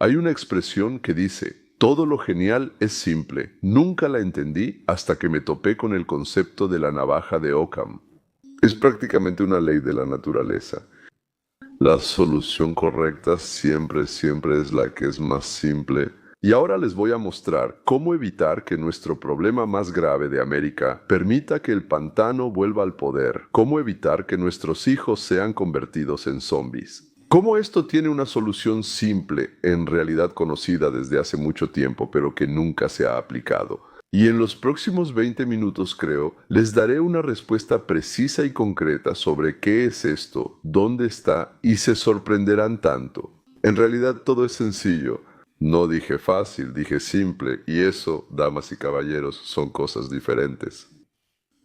Hay una expresión que dice, todo lo genial es simple. Nunca la entendí hasta que me topé con el concepto de la navaja de Occam. Es prácticamente una ley de la naturaleza. La solución correcta siempre es la que es más simple. Y ahora les voy a mostrar cómo evitar que nuestro problema más grave de América permita que el pantano vuelva al poder. Cómo evitar que nuestros hijos sean convertidos en zombies. Cómo esto tiene una solución simple, en realidad conocida desde hace mucho tiempo, pero que nunca se ha aplicado. Y en los próximos 20 minutos, creo, les daré una respuesta precisa y concreta sobre qué es esto, dónde está, y se sorprenderán tanto. En realidad todo es sencillo. No dije fácil, dije simple, y eso, damas y caballeros, son cosas diferentes.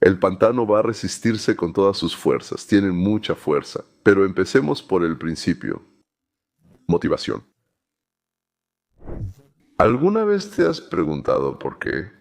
El pantano va a resistirse con todas sus fuerzas, tienen mucha fuerza, pero empecemos por el principio. Motivación. ¿Alguna vez te has preguntado por qué?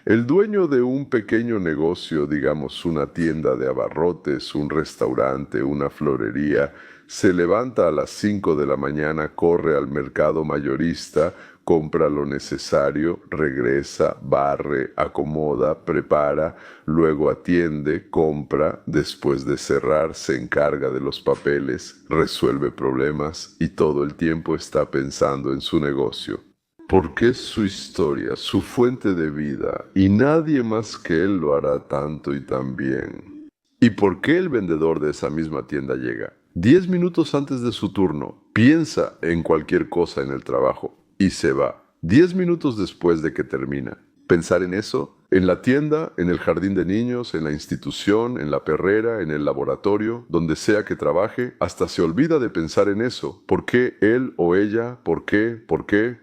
El dueño de un pequeño negocio, digamos una tienda de abarrotes, un restaurante, una florería, se levanta a las 5 de la mañana, corre al mercado mayorista, compra lo necesario, regresa, barre, acomoda, prepara, luego atiende, compra, después de cerrar se encarga de los papeles, resuelve problemas y todo el tiempo está pensando en su negocio. Porque es su historia, su fuente de vida, y nadie más que él lo hará tanto y tan bien. ¿Y por qué el vendedor de esa misma tienda llega 10 minutos antes de su turno, piensa en cualquier cosa en el trabajo y se va 10 minutos después de que termina? Pensar en eso, en la tienda, en el jardín de niños, en la institución, en la perrera, en el laboratorio, donde sea que trabaje, hasta se olvida de pensar en eso. ¿Por qué él o ella? ¿Por qué? ¿Por qué?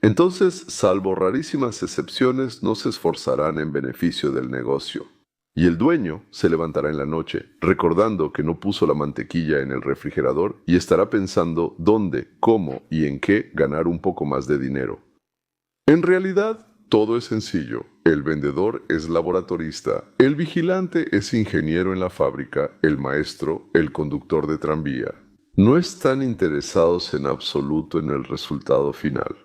Entonces, salvo rarísimas excepciones, no se esforzarán en beneficio del negocio. Y el dueño se levantará en la noche, recordando que no puso la mantequilla en el refrigerador y estará pensando dónde, cómo y en qué ganar un poco más de dinero. En realidad, todo es sencillo. El vendedor es laboratorista, el vigilante es ingeniero en la fábrica, el maestro, el conductor de tranvía. No están interesados en absoluto en el resultado final.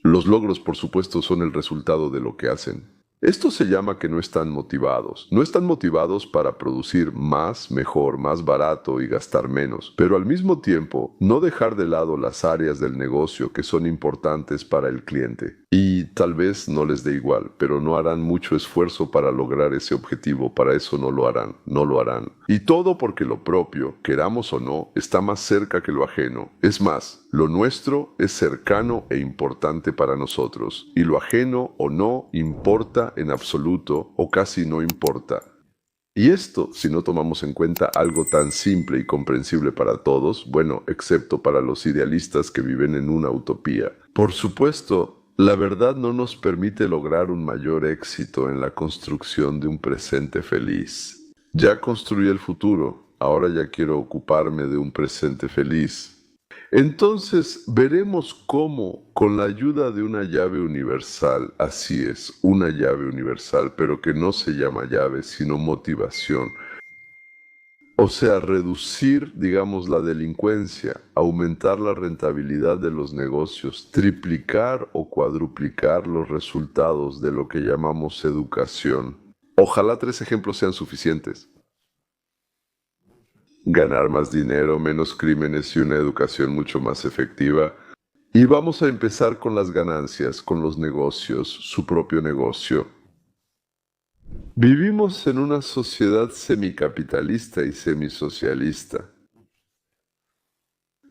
Los logros, por supuesto, son el resultado de lo que hacen. Esto se llama que no están motivados. No están motivados para producir más, mejor, más barato y gastar menos, pero al mismo tiempo no dejar de lado las áreas del negocio que son importantes para el cliente. Y tal vez no les dé igual, pero no harán mucho esfuerzo para lograr ese objetivo. Para eso no lo harán, no lo harán. Y todo porque lo propio, queramos o no, está más cerca que lo ajeno. Es más, lo nuestro es cercano e importante para nosotros, y lo ajeno o no importa en absoluto o casi no importa. Y esto, si no tomamos en cuenta algo tan simple y comprensible para todos, bueno, excepto para los idealistas que viven en una utopía. Por supuesto, la verdad no nos permite lograr un mayor éxito en la construcción de un presente feliz. Ya construí el futuro, ahora ya quiero ocuparme de un presente feliz. Entonces veremos cómo, con la ayuda de una llave universal, así es, una llave universal, pero que no se llama llave, sino motivación. O sea, reducir, digamos, la delincuencia, aumentar la rentabilidad de los negocios, triplicar o cuadruplicar los resultados de lo que llamamos educación. Ojalá 3 ejemplos sean suficientes. Ganar más dinero, menos crímenes y una educación mucho más efectiva. Y vamos a empezar con las ganancias, con los negocios, su propio negocio. Vivimos en una sociedad semicapitalista y semisocialista.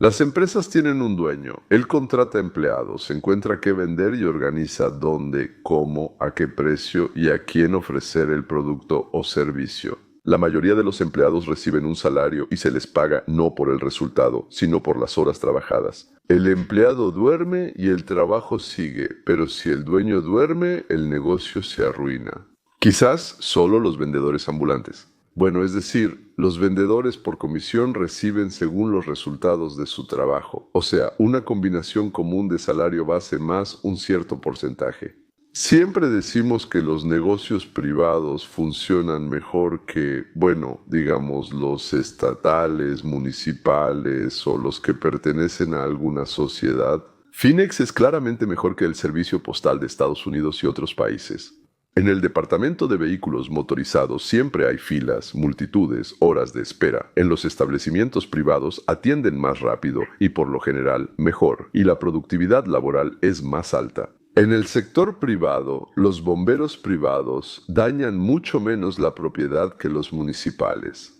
Las empresas tienen un dueño, él contrata empleados, encuentra qué vender y organiza dónde, cómo, a qué precio y a quién ofrecer el producto o servicio. La mayoría de los empleados reciben un salario y se les paga no por el resultado, sino por las horas trabajadas. El empleado duerme y el trabajo sigue, pero si el dueño duerme, el negocio se arruina. Quizás solo los vendedores ambulantes. Bueno, es decir, los vendedores por comisión reciben según los resultados de su trabajo, o sea, una combinación común de salario base más un cierto porcentaje. Siempre decimos que los negocios privados funcionan mejor que, bueno, digamos, los estatales, municipales o los que pertenecen a alguna sociedad. Finex es claramente mejor que el servicio postal de Estados Unidos y otros países. En el departamento de vehículos motorizados siempre hay filas, multitudes, horas de espera. En los establecimientos privados atienden más rápido y por lo general mejor, y la productividad laboral es más alta. En el sector privado, los bomberos privados dañan mucho menos la propiedad que los municipales.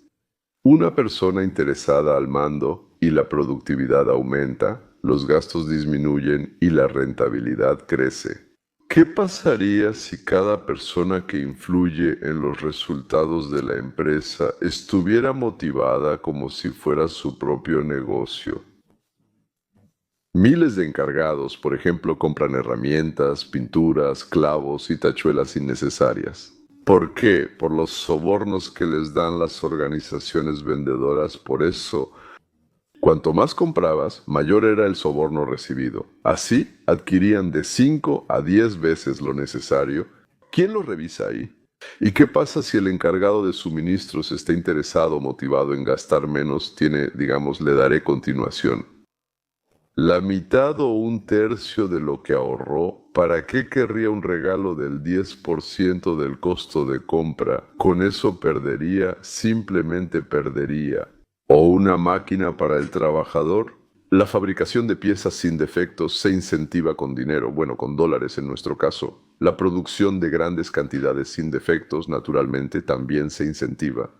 Una persona interesada al mando y la productividad aumenta, los gastos disminuyen y la rentabilidad crece. ¿Qué pasaría si cada persona que influye en los resultados de la empresa estuviera motivada como si fuera su propio negocio? Miles de encargados, por ejemplo, compran herramientas, pinturas, clavos y tachuelas innecesarias. ¿Por qué? Por los sobornos que les dan las organizaciones vendedoras. Por eso, cuanto más comprabas, mayor era el soborno recibido. Así, adquirían de 5 a 10 veces lo necesario. ¿Quién lo revisa ahí? ¿Y qué pasa si el encargado de suministros está interesado o motivado en gastar menos? Le daré continuación. La mitad o un tercio de lo que ahorró, ¿para qué querría un regalo del 10% del costo de compra? Con eso perdería, simplemente perdería. ¿O una máquina para el trabajador? La fabricación de piezas sin defectos se incentiva con dinero, bueno, con dólares en nuestro caso. La producción de grandes cantidades sin defectos, naturalmente, también se incentiva.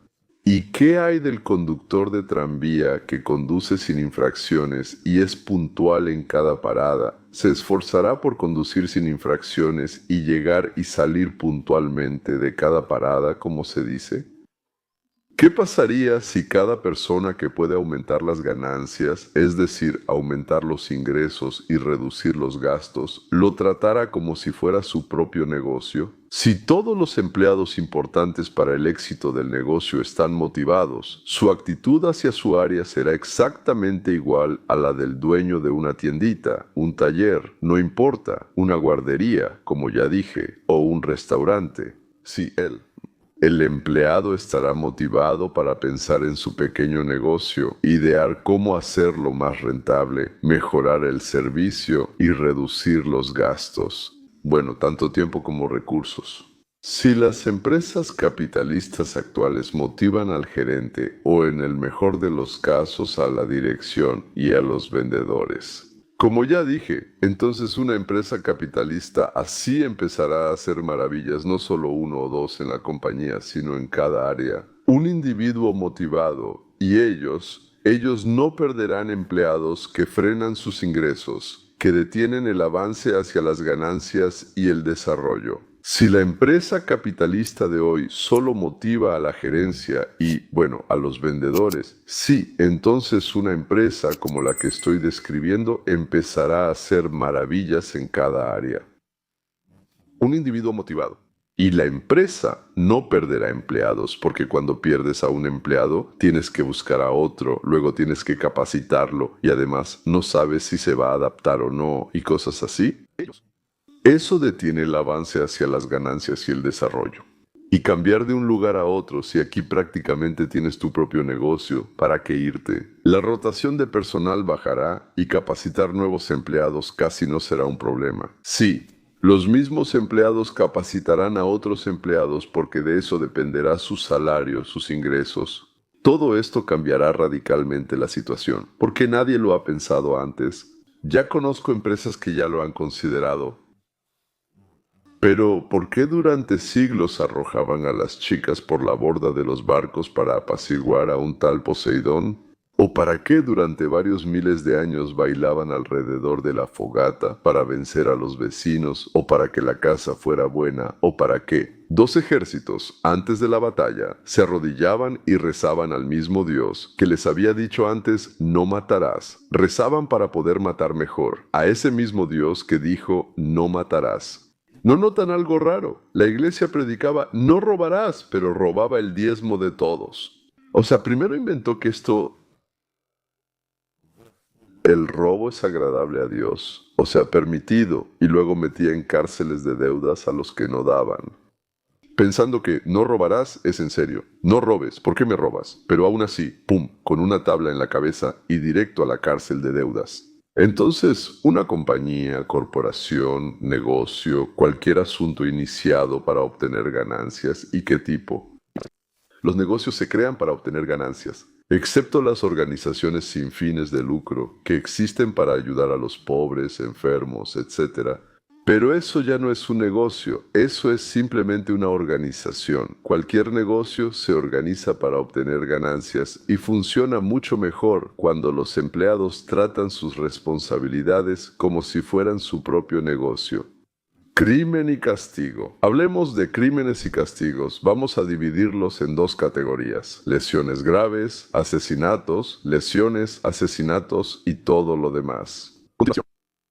¿Y qué hay del conductor de tranvía que conduce sin infracciones y es puntual en cada parada? ¿Se esforzará por conducir sin infracciones y llegar y salir puntualmente de cada parada, como se dice? ¿Qué pasaría si cada persona que puede aumentar las ganancias, es decir, aumentar los ingresos y reducir los gastos, lo tratara como si fuera su propio negocio? Si todos los empleados importantes para el éxito del negocio están motivados, su actitud hacia su área será exactamente igual a la del dueño de una tiendita, un taller, no importa, una guardería, como ya dije, o un restaurante. Sí, él. El empleado estará motivado para pensar en su pequeño negocio, idear cómo hacerlo más rentable, mejorar el servicio y reducir los gastos. Bueno, tanto tiempo como recursos. Si las empresas capitalistas actuales motivan al gerente o en el mejor de los casos a la dirección y a los vendedores, como ya dije, entonces una empresa capitalista así empezará a hacer maravillas, no solo uno o dos en la compañía, sino en cada área. Un individuo motivado y ellos no perderán empleados que frenan sus ingresos, que detienen el avance hacia las ganancias y el desarrollo. Si la empresa capitalista de hoy solo motiva a la gerencia y, bueno, a los vendedores, sí, entonces una empresa como la que estoy describiendo empezará a hacer maravillas en cada área. Un individuo motivado. Y la empresa no perderá empleados, porque cuando pierdes a un empleado, tienes que buscar a otro, luego tienes que capacitarlo y además no sabes si se va a adaptar o no y cosas así. Eso detiene el avance hacia las ganancias y el desarrollo. Y cambiar de un lugar a otro, si aquí prácticamente tienes tu propio negocio, ¿para qué irte? La rotación de personal bajará y capacitar nuevos empleados casi no será un problema. Sí, los mismos empleados capacitarán a otros empleados porque de eso dependerá su salario, sus ingresos. Todo esto cambiará radicalmente la situación, porque nadie lo ha pensado antes. Ya conozco empresas que ya lo han considerado. Pero, ¿por qué durante siglos arrojaban a las chicas por la borda de los barcos para apaciguar a un tal Poseidón? ¿O para qué durante varios miles de años bailaban alrededor de la fogata para vencer a los vecinos o para que la casa fuera buena? ¿O para qué? 2 ejércitos, antes de la batalla, se arrodillaban y rezaban al mismo Dios, que les había dicho antes, no matarás. Rezaban para poder matar mejor, a ese mismo Dios que dijo, no matarás. ¿No notan algo raro? La iglesia predicaba, no robarás, pero robaba el diezmo de todos. O sea, primero inventó que El robo es agradable a Dios, o sea, permitido, y luego metía en cárceles de deudas a los que no daban. Pensando que no robarás es en serio. No robes, ¿por qué me robas? Pero aún así, pum, con una tabla en la cabeza y directo a la cárcel de deudas. Entonces, una compañía, corporación, negocio, cualquier asunto iniciado para obtener ganancias, ¿y qué tipo? Los negocios se crean para obtener ganancias, excepto las organizaciones sin fines de lucro que existen para ayudar a los pobres, enfermos, etc. Pero eso ya no es un negocio, eso es simplemente una organización. Cualquier negocio se organiza para obtener ganancias y funciona mucho mejor cuando los empleados tratan sus responsabilidades como si fueran su propio negocio. Crimen y castigo. Hablemos de crímenes y castigos. Vamos a dividirlos en dos categorías: lesiones graves, asesinatos, lesiones, asesinatos y todo lo demás.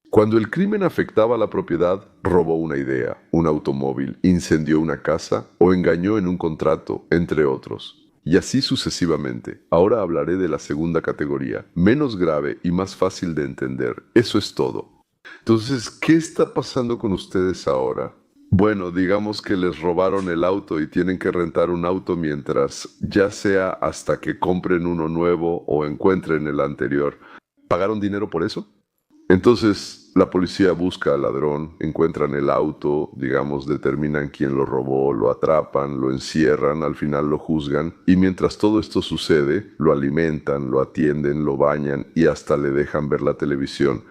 Cuando el crimen afectaba a la propiedad, robó una idea, un automóvil, incendió una casa o engañó en un contrato, entre otros. Y así sucesivamente. Ahora hablaré de la segunda categoría, menos grave y más fácil de entender. Eso es todo. Entonces, ¿qué está pasando con ustedes ahora? Bueno, digamos que les robaron el auto y tienen que rentar un auto mientras, ya sea hasta que compren uno nuevo o encuentren el anterior. ¿Pagaron dinero por eso? Entonces, la policía busca al ladrón, encuentran el auto, digamos, determinan quién lo robó, lo atrapan, lo encierran, al final lo juzgan, y mientras todo esto sucede, lo alimentan, lo atienden, lo bañan y hasta le dejan ver la televisión.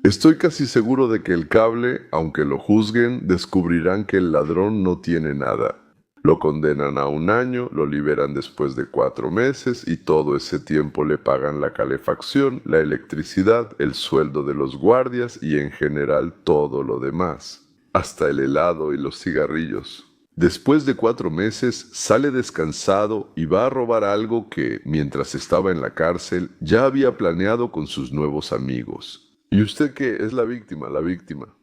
Estoy casi seguro de que el cable, aunque lo juzguen, descubrirán que el ladrón no tiene nada. Lo condenan a 1 año, lo liberan después de 4 meses y todo ese tiempo le pagan la calefacción, la electricidad, el sueldo de los guardias y en general todo lo demás, hasta el helado y los cigarrillos. Después de 4 meses sale descansado y va a robar algo que, mientras estaba en la cárcel, ya había planeado con sus nuevos amigos. ¿Y usted qué? Es la víctima, la víctima.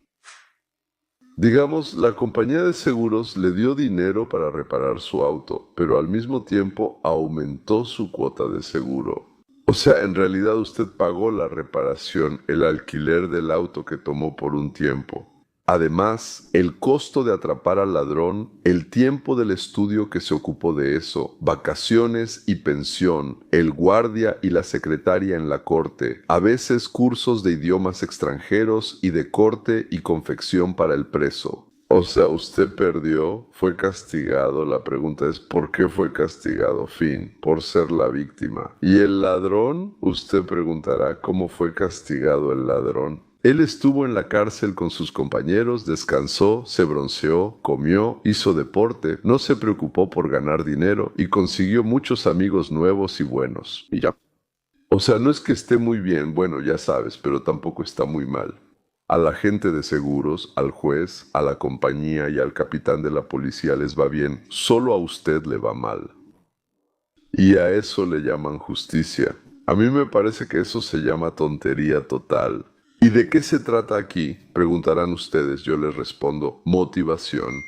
Digamos, la compañía de seguros le dio dinero para reparar su auto, pero al mismo tiempo aumentó su cuota de seguro. O sea, en realidad usted pagó la reparación, el alquiler del auto que tomó por un tiempo. Además, el costo de atrapar al ladrón, el tiempo del estudio que se ocupó de eso, vacaciones y pensión, el guardia y la secretaria en la corte, a veces cursos de idiomas extranjeros y de corte y confección para el preso. O sea, usted perdió, fue castigado. La pregunta es, ¿por qué fue castigado? Fin, por ser la víctima. ¿Y el ladrón? Usted preguntará, ¿cómo fue castigado el ladrón? Él estuvo en la cárcel con sus compañeros, descansó, se bronceó, comió, hizo deporte, no se preocupó por ganar dinero y consiguió muchos amigos nuevos y buenos. Y ya. O sea, no es que esté muy bien, bueno, ya sabes, pero tampoco está muy mal. A la gente de seguros, al juez, a la compañía y al capitán de la policía les va bien, solo a usted le va mal. Y a eso le llaman justicia. A mí me parece que eso se llama tontería total. ¿Y de qué se trata aquí? Preguntarán ustedes, yo les respondo, motivación.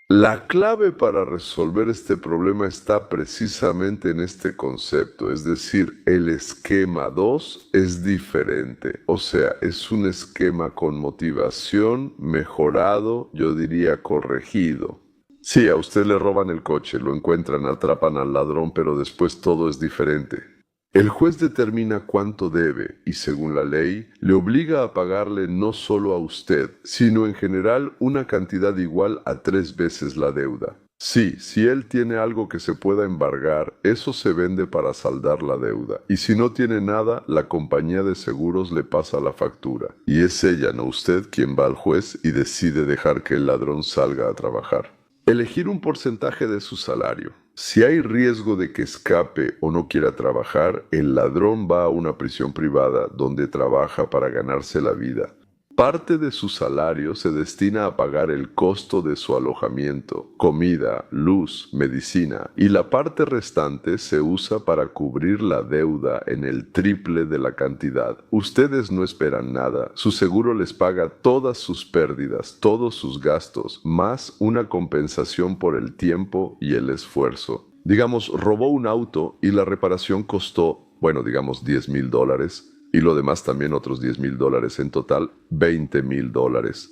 La clave para resolver este problema está precisamente en este concepto, es decir, el esquema 2 es diferente, o sea, es un esquema con motivación mejorado, yo diría corregido. Sí, a usted le roban el coche, lo encuentran, atrapan al ladrón, pero después todo es diferente. El juez determina cuánto debe y, según la ley, le obliga a pagarle no solo a usted, sino en general una cantidad igual a 3 veces la deuda. Sí, si él tiene algo que se pueda embargar, eso se vende para saldar la deuda. Y si no tiene nada, la compañía de seguros le pasa la factura. Y es ella, no usted, quien va al juez y decide dejar que el ladrón salga a trabajar. Elegir un porcentaje de su salario. Si hay riesgo de que escape o no quiera trabajar, el ladrón va a una prisión privada donde trabaja para ganarse la vida. Parte de su salario se destina a pagar el costo de su alojamiento, comida, luz, medicina, y la parte restante se usa para cubrir la deuda en el triple de la cantidad. Ustedes no esperan nada, su seguro les paga todas sus pérdidas, todos sus gastos, más una compensación por el tiempo y el esfuerzo. Digamos, robó un auto y la reparación costó, bueno, digamos $10,000. y lo demás también otros $10,000, en total $20,000.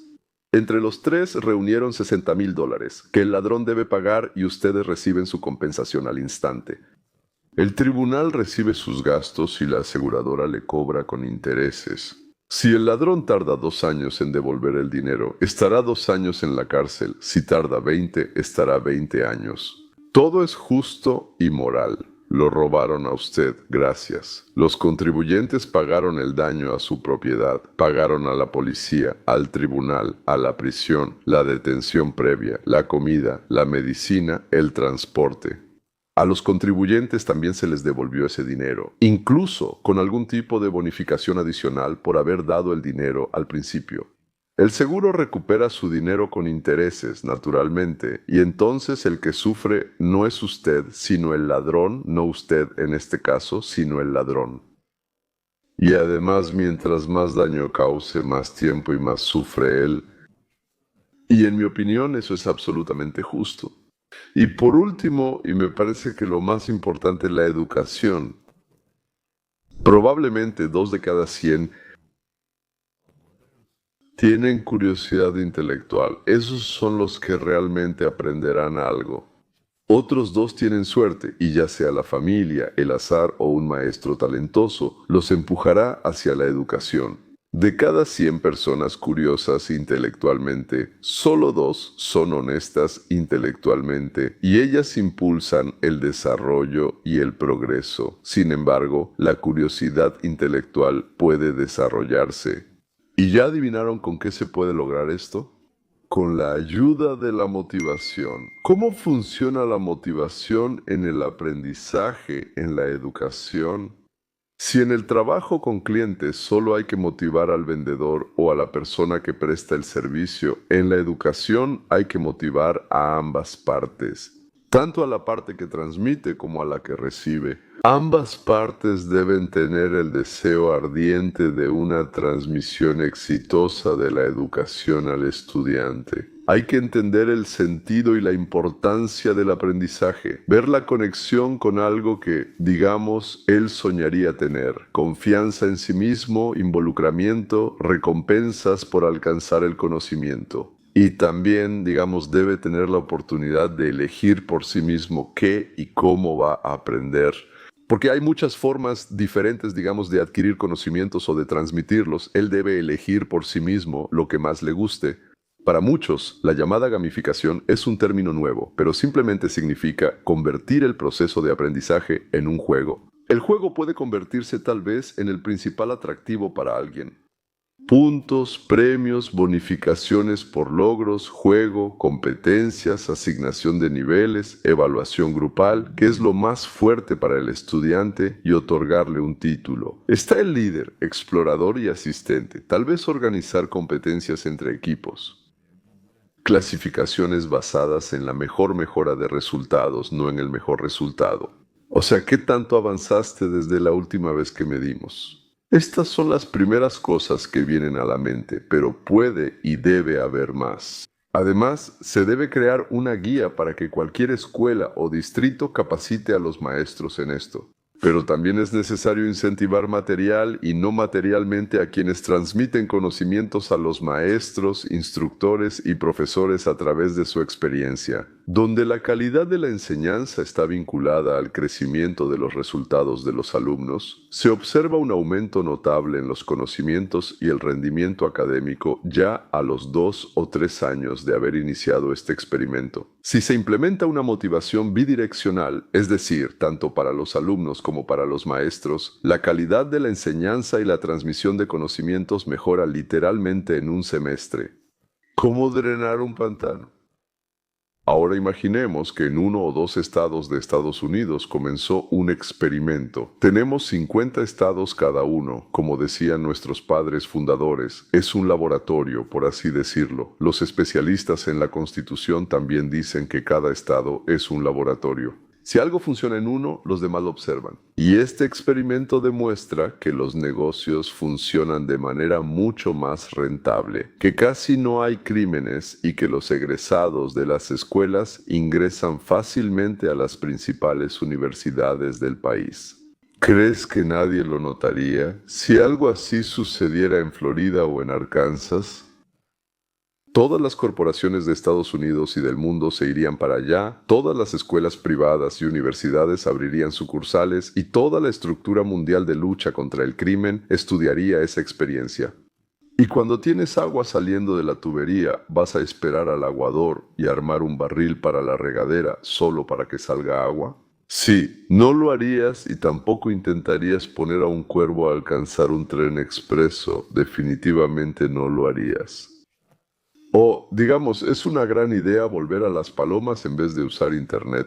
Entre los tres reunieron $60,000, que el ladrón debe pagar y ustedes reciben su compensación al instante. El tribunal recibe sus gastos y la aseguradora le cobra con intereses. Si el ladrón tarda 2 años en devolver el dinero, estará 2 años en la cárcel. Si tarda 20, estará 20 años. Todo es justo y moral. Lo robaron a usted, gracias. Los contribuyentes pagaron el daño a su propiedad, pagaron a la policía, al tribunal, a la prisión, la detención previa, la comida, la medicina, el transporte. A los contribuyentes también se les devolvió ese dinero, incluso con algún tipo de bonificación adicional por haber dado el dinero al principio. El seguro recupera su dinero con intereses, naturalmente, y entonces el que sufre no es usted, sino el ladrón, no usted en este caso, sino el ladrón. Y además, mientras más daño cause, más tiempo y más sufre él. Y en mi opinión eso es absolutamente justo. Y por último, y me parece que lo más importante es la educación. Probablemente 2 de cada 100 tienen curiosidad intelectual. Esos son los que realmente aprenderán algo. Otros 2 tienen suerte, y ya sea la familia, el azar o un maestro talentoso, los empujará hacia la educación. De cada 100 personas curiosas intelectualmente, solo 2 son honestas intelectualmente y ellas impulsan el desarrollo y el progreso. Sin embargo, la curiosidad intelectual puede desarrollarse. ¿Y ya adivinaron con qué se puede lograr esto? Con la ayuda de la motivación. ¿Cómo funciona la motivación en el aprendizaje, en la educación? Si en el trabajo con clientes solo hay que motivar al vendedor o a la persona que presta el servicio, en la educación hay que motivar a ambas partes, tanto a la parte que transmite como a la que recibe. Ambas partes deben tener el deseo ardiente de una transmisión exitosa de la educación al estudiante. Hay que entender el sentido y la importancia del aprendizaje, ver la conexión con algo que, digamos, él soñaría tener: confianza en sí mismo, involucramiento, recompensas por alcanzar el conocimiento. Y también, digamos, debe tener la oportunidad de elegir por sí mismo qué y cómo va a aprender. Porque hay muchas formas diferentes, digamos, de adquirir conocimientos o de transmitirlos. Él debe elegir por sí mismo lo que más le guste. Para muchos, la llamada gamificación es un término nuevo, pero simplemente significa convertir el proceso de aprendizaje en un juego. El juego puede convertirse tal vez en el principal atractivo para alguien. Puntos, premios, bonificaciones por logros, juego, competencias, asignación de niveles, evaluación grupal, que es lo más fuerte para el estudiante, y otorgarle un título. Está el líder, explorador y asistente, tal vez organizar competencias entre equipos. Clasificaciones basadas en la mejor mejora de resultados, no en el mejor resultado. O sea, ¿qué tanto avanzaste desde la última vez que medimos? Estas son las primeras cosas que vienen a la mente, pero puede y debe haber más. Además, se debe crear una guía para que cualquier escuela o distrito capacite a los maestros en esto. Pero también es necesario incentivar material y no materialmente a quienes transmiten conocimientos a los maestros, instructores y profesores a través de su experiencia. Donde la calidad de la enseñanza está vinculada al crecimiento de los resultados de los alumnos, se observa un aumento notable en los conocimientos y el rendimiento académico ya a los 2 o 3 años de haber iniciado este experimento. Si se implementa una motivación bidireccional, es decir, tanto para los alumnos como para los maestros, la calidad de la enseñanza y la transmisión de conocimientos mejora literalmente en un semestre. ¿Cómo drenar un pantano? Ahora imaginemos que en 1 o 2 estados de Estados Unidos comenzó un experimento. Tenemos 50 estados cada uno, como decían nuestros padres fundadores. Es un laboratorio, por así decirlo. Los especialistas en la Constitución también dicen que cada estado es un laboratorio. Si algo funciona en uno, los demás lo observan. Y este experimento demuestra que los negocios funcionan de manera mucho más rentable, que casi no hay crímenes y que los egresados de las escuelas ingresan fácilmente a las principales universidades del país. ¿Crees que nadie lo notaría? Si algo así sucediera en Florida o en Arkansas, todas las corporaciones de Estados Unidos y del mundo se irían para allá, todas las escuelas privadas y universidades abrirían sucursales y toda la estructura mundial de lucha contra el crimen estudiaría esa experiencia. Y cuando tienes agua saliendo de la tubería, vas a esperar al aguador y armar un barril para la regadera solo para que salga agua. Sí, no lo harías y tampoco intentarías poner a un cuervo a alcanzar un tren expreso. Definitivamente no lo harías. O, digamos, es una gran idea volver a las palomas en vez de usar Internet.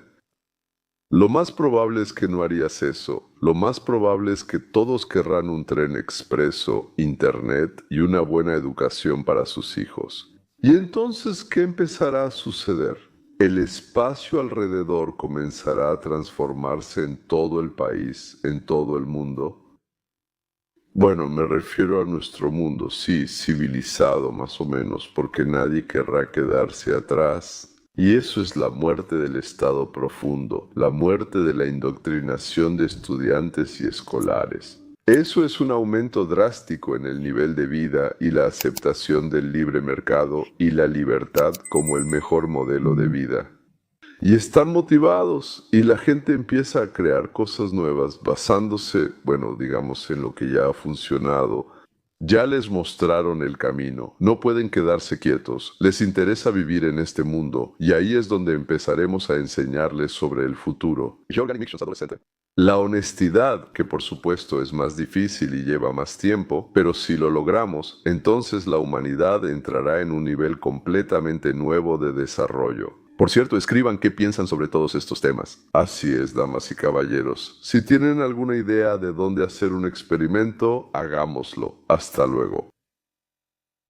Lo más probable es que no harías eso. Lo más probable es que todos querrán un tren expreso, Internet y una buena educación para sus hijos. ¿Y entonces qué empezará a suceder? El espacio alrededor comenzará a transformarse en todo el país, en todo el mundo. Bueno, me refiero a nuestro mundo, sí, civilizado más o menos, porque nadie querrá quedarse atrás. Y eso es la muerte del Estado profundo, la muerte de la indoctrinación de estudiantes y escolares. Eso es un aumento drástico en el nivel de vida y la aceptación del libre mercado y la libertad como el mejor modelo de vida. Y están motivados y la gente empieza a crear cosas nuevas basándose, bueno, digamos, en lo que ya ha funcionado. Ya les mostraron el camino, no pueden quedarse quietos, les interesa vivir en este mundo y ahí es donde empezaremos a enseñarles sobre el futuro. La honestidad, que por supuesto es más difícil y lleva más tiempo, pero si lo logramos, entonces la humanidad entrará en un nivel completamente nuevo de desarrollo. Por cierto, escriban qué piensan sobre todos estos temas. Así es, damas y caballeros. Si tienen alguna idea de dónde hacer un experimento, hagámoslo. Hasta luego.